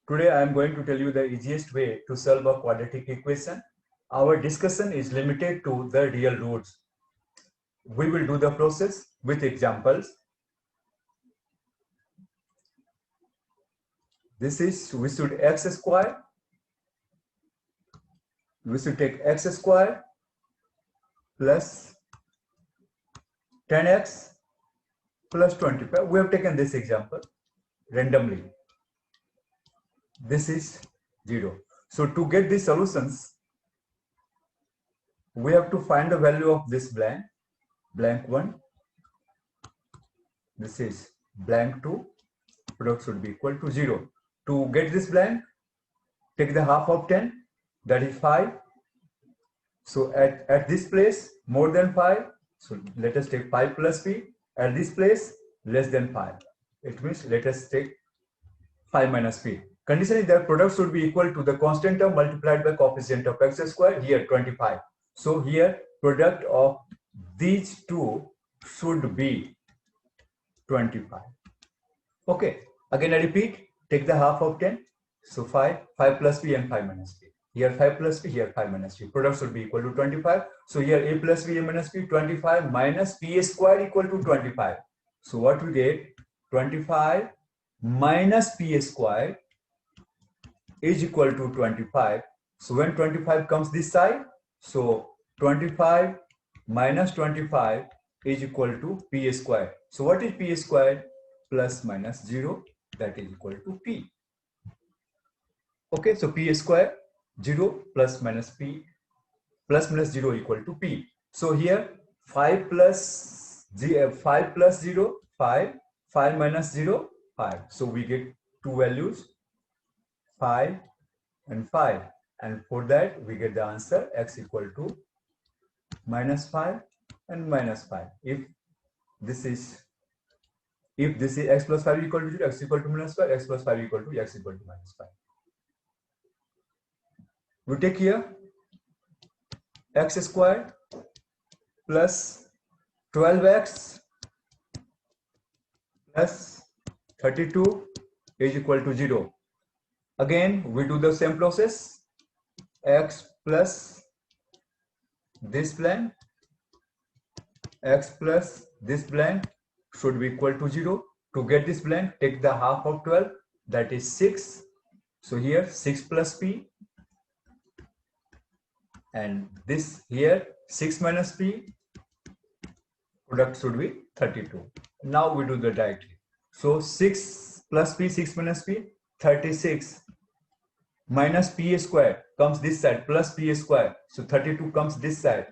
Today I am going to tell you the easiest way to solve a quadratic equation. Our discussion is limited to the real roots. We will do the process with examples. This is, we should x square. We should take x square plus 10x plus 25. We have taken this example randomly. This is 0. So to get these solutions, we have to find the value of this blank 1. This is blank 2. Product should be equal to 0. To get this blank, take the half of 10, that is 5. So at this place, more than 5. So let us take 5 plus p. At this place, less than 5. It means let us take 5 minus p. Condition is that product should be equal to the constant term multiplied by coefficient of x square, here 25. So here product of these two should be 25. Okay, again I repeat, take the half of 10. So 5 plus p and 5 minus p. Here 5 plus p, here 5 minus p. Product should be equal to 25. So here a plus b, a minus p, 25 minus p square equal to 25. So what we get? 25 minus p square is equal to 25. So when 25 comes this side, so 25 minus 25 is equal to p square. So what is p square? Plus minus 0, that is equal to p. Okay, so p square 0 plus minus p plus minus 0 equal to p. So here 5 plus 0, 5 plus 0, 5, 5 minus 0, 5. So we get two values, 5 and 5, and for that we get the answer x equal to minus 5 and minus 5. If this is x plus 5 equal to 0, x equal to minus 5, x plus 5 equal to x equal to minus 5. We take here x square plus 12x plus 32 is equal to 0. Again, we do the same process. X plus this blank, x plus this blank should be equal to 0. To get this blank, take the half of 12, that is 6. So here 6 plus p, and this here 6 minus p, product should be 32. Now we do the directly. So 6 plus p, 6 minus p, 36 minus p square comes this side, plus p square. So 32 comes this side,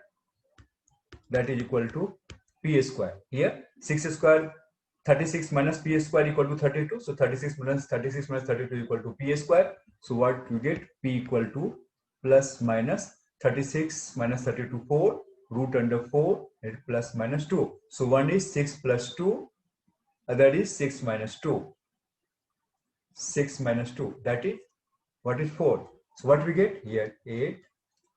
that is equal to p square. Here 6 square, 36 minus p square equal to 32. So 36 minus 32 equal to p square. So what you get? P equal to plus minus 36 minus 32, 4, root under 4, and plus minus 2. So one is 6 plus 2, other is 6 minus 2. 6 minus 2, that is, what is 4? So what we get? Here 8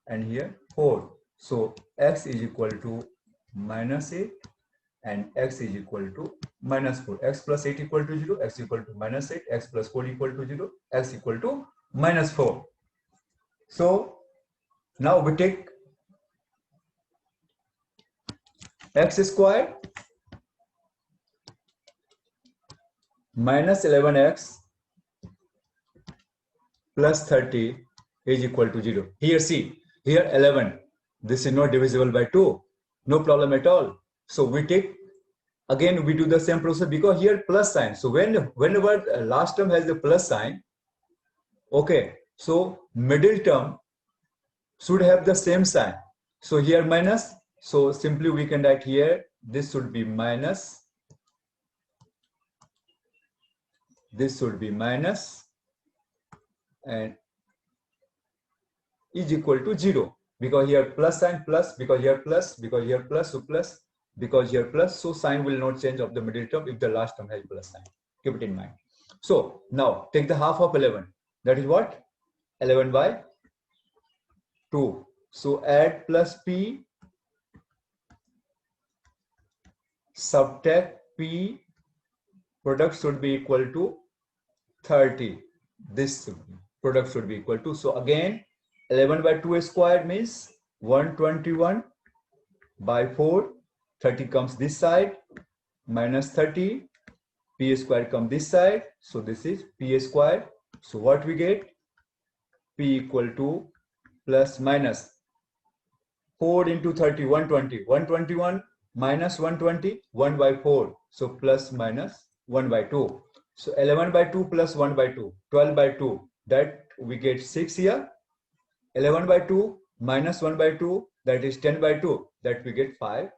and here 4. So x is equal to minus 8 and x is equal to minus 4. X plus 8 equal to 0, x equal to minus 8, x plus 4 equal to 0, x equal to minus 4. So now we take x square minus 11x plus 30 is equal to 0. Here see, here 11, this is not divisible by 2, no problem at all. So we take, again we do the same process because here plus sign. So whenever last term has the plus sign, okay, so middle term should have the same sign. So here minus, so simply we can write here, this should be minus, this should be minus, and is equal to 0, because here plus sign plus, because here plus, because here plus, so plus, because here plus, so sign will not change of the middle term if the last term has plus sign. Keep it in mind. So now take the half of 11, that is what? 11 by 2. So add plus p, subtract p, product should be equal to 30. this product should be equal to. So again, 11 by 2 squared means 121 by 4. 30 comes this side, minus 30. P squared comes this side. So this is P squared. So what we get? P equal to plus minus 4 into 30, 120. 121 minus 120, 1 by 4. So plus minus 1 by 2. So 11 by 2 plus 1 by 2, 12 by 2. That we get 6 here. 11 by 2 minus 1 by 2, that is 10 by 2. That we get 5.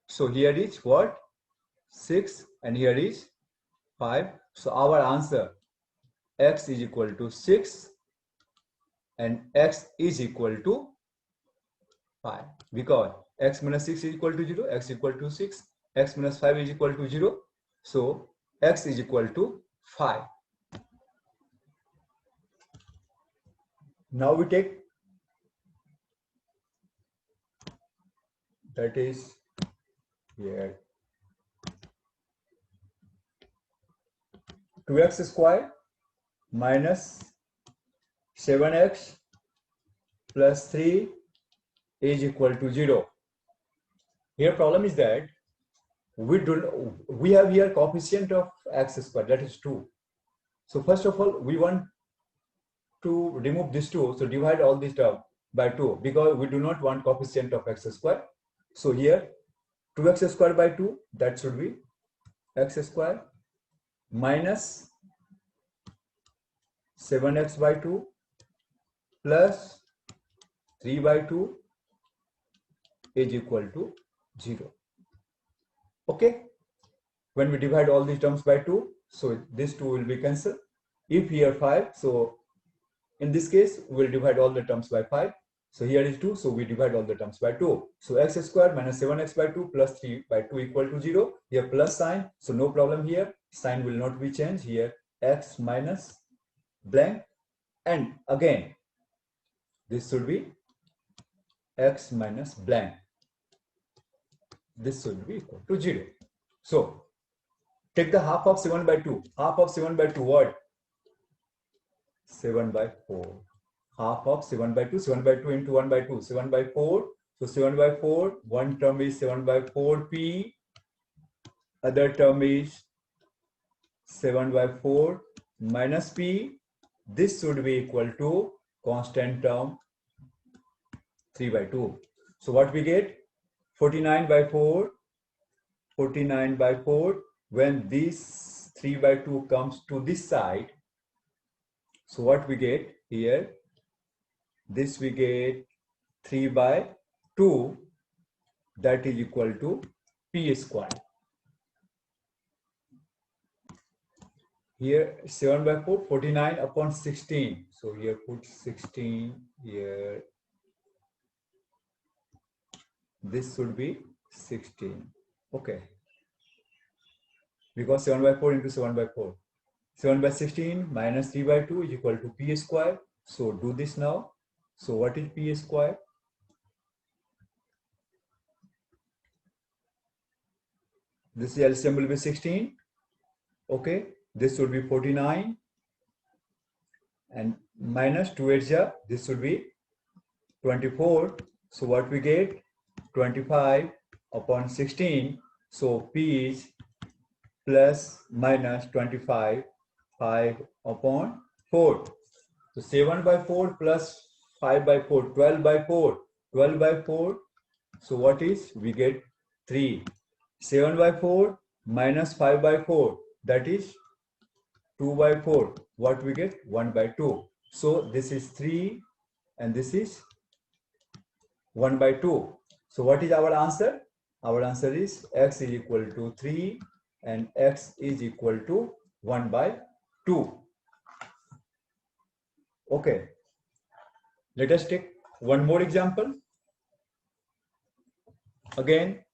So here is what? 6 and here is 5. So our answer, x is equal to 6 and x is equal to 5, because x minus 6 is equal to 0, x equal to 6, x minus 5 is equal to 0. So x is equal to 5. Now we take, that is here, 2x squared minus 7x plus 3 is equal to 0. Here problem is that we have here coefficient of x squared, that is 2. So first of all, we want to remove this 2. So divide all this term by 2, because we do not want coefficient of x squared. So here 2x squared by 2, that should be x squared minus 7x by 2 plus 3 by 2 is equal to 0. Okay, when we divide all these terms by 2, so this 2 will be cancelled. If here 5, so in this case we will divide all the terms by 5. So here is 2, so we divide all the terms by 2. So x squared minus 7x by 2 plus 3 by 2 equal to 0. Here plus sign, so no problem here. Sign will not be changed. Here x minus blank, and again this should be x minus blank. This should be equal to 0. So take the half of 7 by 2. Half of 7 by 2 what? 7 by 4. Half of 7 by 2. 7 by 2 into 1 by 2. 7 by 4. So 7 by 4. One term is 7 by 4p. Other term is 7 by 4 minus p. This should be equal to constant term 3 by 2. So what we get? 49 by 4. 49 by 4. When this 3 by 2 comes to this side, so what we get here? This we get 3 by 2, that is equal to p squared. Here 7 by 4, 49 upon 16. So here put 16 here. This should be 16. Okay. Because 7 by 4 into 7 by 4. 7 by 16 minus 3 by 2 is equal to p squared. So do this now. So what is p squared? This LCM will be 16. Okay. This should be 49. And minus 2 8, this should be 24. So what we get? 25 upon 16. So p is plus minus 25, 5 upon 4. So 7 by 4 plus 5 by 4, 12 by 4, 12 by 4. So what is? We get 3. 7 by 4 minus 5 by 4, that is 2 by 4. What we get? 1 by 2. So this is 3 and this is 1 by 2. So what is our answer? Our answer is x is equal to 3 and x is equal to 1 by 2. Okay. Let us take one more example. Again,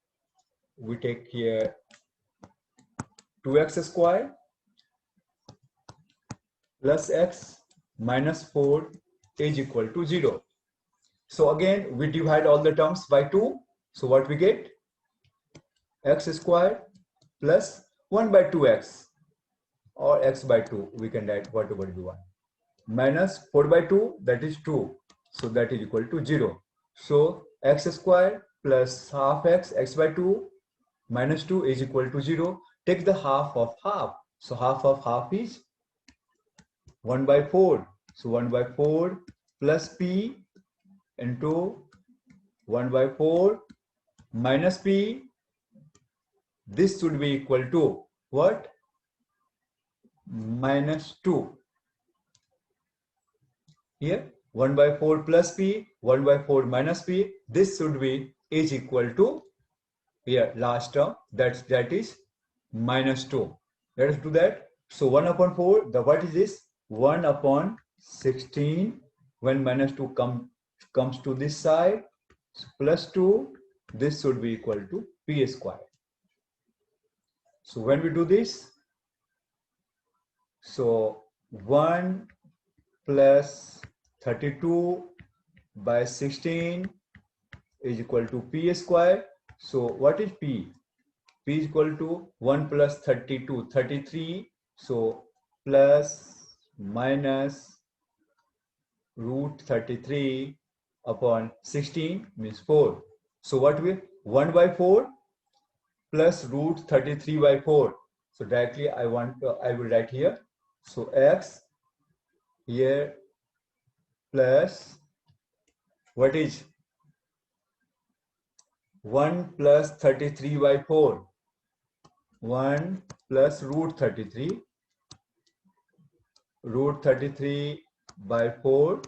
we take here 2x squared plus x minus 4 is equal to 0. So again, we divide all the terms by 2. So what we get? X squared plus 1 by 2x or x by 2, we can write whatever you want. Minus 4 by 2, that is 2. So that is equal to 0. So x square plus half x, x by 2 minus 2 is equal to 0. Take the half of half. So half of half is 1 by 4. So 1 by 4 plus p into 1 by 4 minus p. This should be equal to what? Minus 2. Here 1 by 4 plus p, 1 by 4 minus p. This should be is equal to here last term, that is minus 2. Let us do that. So 1 upon 4, the what is this? 1 upon 16. When minus 2 comes to this side, plus 2, this should be equal to p square. So when we do this, so 1 plus 32 by 16 is equal to p square. So what is p? P is equal to 1 plus 32, 33. So plus minus root 33 upon 16 means 4. So what will 1 by 4 plus root 33 by 4. So directly I will write here. So x here plus what is 1 plus 33 by 4. 1 plus root 33 by 4,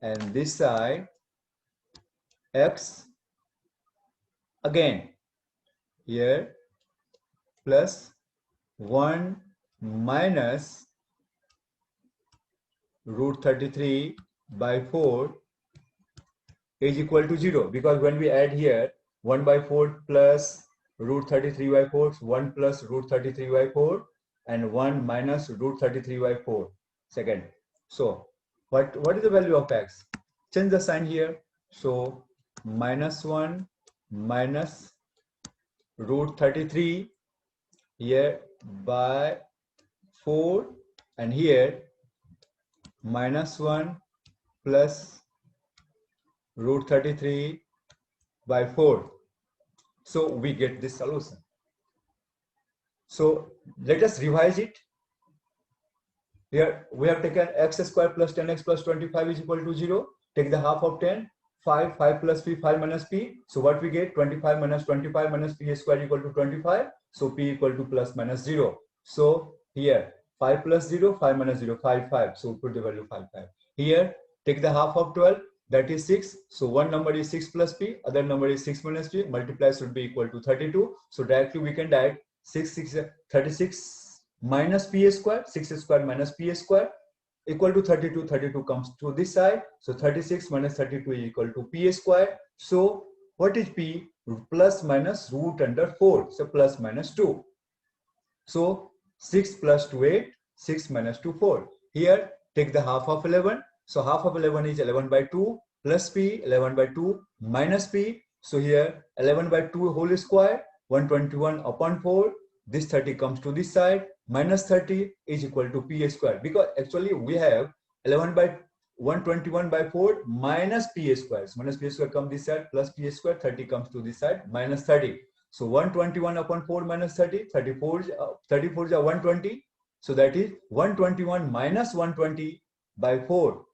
and this side x again here plus 1 minus root 33 by 4 is equal to 0, because when we add here 1 by 4 plus root 33 by 4, 1 plus root 33 by 4 and 1 minus root 33 by 4 second. So what is the value of x? Change the sign here. So minus 1 minus root 33 here by 4, and here minus 1 plus root 33 by 4. So we get this solution. So let us revise it. Here we have taken x square plus 10x plus 25 is equal to 0. Take the half of 10. 5 plus p, 5 minus p. So what we get? 25 minus p square equal to 25. So p equal to plus minus 0. So here 5 plus 0, 5 minus 0, 5, 5. So put the value 5, 5. Here take the half of 12. That is 6. So one number is 6 plus p, other number is 6 minus p. Multiply should be equal to 32. So directly we can write 36 minus p square, 6 square minus p square equal to 32. 32 comes to this side. So 36 minus 32 is equal to p square. So what is p? Plus minus root under 4. So plus minus 2. So 6 plus 2, 8. 6 minus 2, 4. Here take the half of 11. So half of 11 is 11 by 2 plus p, 11 by 2 minus p. So here 11 by 2 whole square, 121 upon 4. This 30 comes to this side. Minus 30 is equal to p square, because actually we have 11 by 121 by 4 minus p square. So minus p square comes this side, plus p square, 30 comes to this side, minus 30. So 121 upon 4 minus 30, 34 is 120. So that is 121 minus 120 by 4.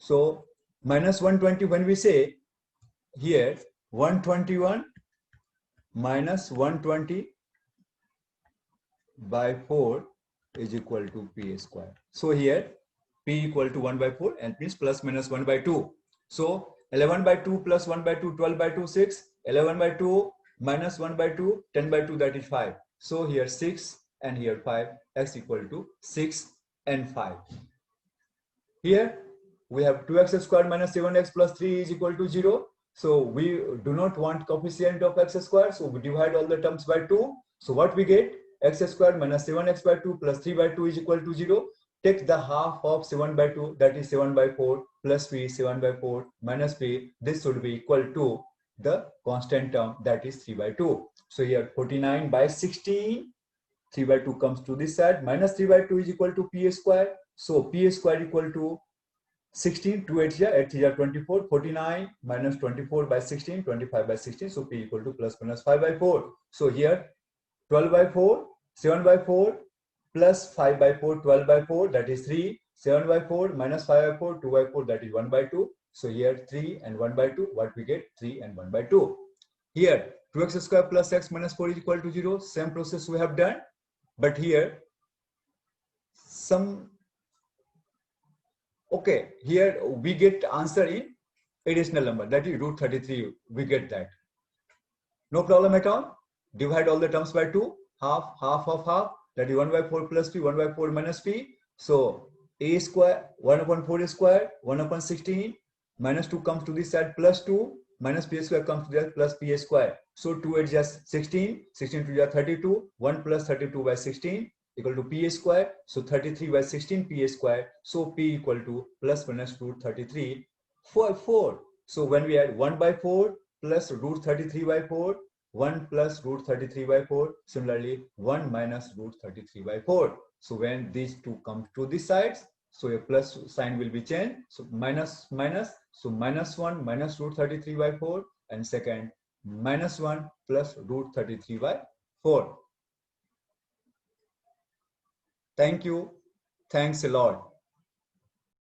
So minus 120, when we say here 121 minus 120 by 4 is equal to p square. So here p equal to 1 by 4 and means plus minus 1 by 2. So 11 by 2 plus 1 by 2, 12 by 2, 6. 11 by 2 minus 1 by 2, 10 by 2, that is 5. So here 6 and here 5, x equal to 6 and 5. Here we have 2x squared minus 7x plus 3 is equal to 0. So we do not want coefficient of x squared. So we divide all the terms by 2. So what we get? X squared minus 7x by 2 plus 3 by 2 is equal to 0. Take the half of 7 by 2, that is 7 by 4 plus p, 7 by 4 minus p. This should be equal to the constant term, that is 3 by 2. So here 49 by 16 3 by 2 comes to this side, minus 3 by 2 is equal to p square. So p square equal to 16, 2 8 here, 8 here 24, 49 minus 24 by 16, 25 by 16. So p equal to plus minus 5 by 4. So here 12 by 4, 7 by 4 plus 5 by 4, 12 by 4, that is 3, 7 by 4 minus 5 by 4, 2 by 4, that is 1 by 2. So here 3 and 1 by 2, what we get? 3 and 1 by 2. Here 2x square plus x minus 4 is equal to 0. Same process we have done, but here some, okay, here we get answer in additional number, that is root 33, we get that. No problem at all. Divide all the terms by 2, half of half, that is 1 by 4 plus p, 1 by 4 minus p. So a square, 1 upon 4 square, 1 upon 16, minus 2 comes to this side, plus 2, minus p square comes to that, plus p square. So 2 is just 16, 16 to the 32, 1 plus 32 by 16 equal to p square. So 33 by 16 p square. So p equal to plus minus root 33 for 4. So when we add 1 by 4 plus root 33 by 4, 1 plus root 33 by 4, similarly 1 minus root 33 by 4. So when these two come to these sides, so a plus sign will be changed. So minus minus, so minus 1 minus root 33 by 4, and second minus 1 plus root 33 by 4. Thank you. Thanks a lot.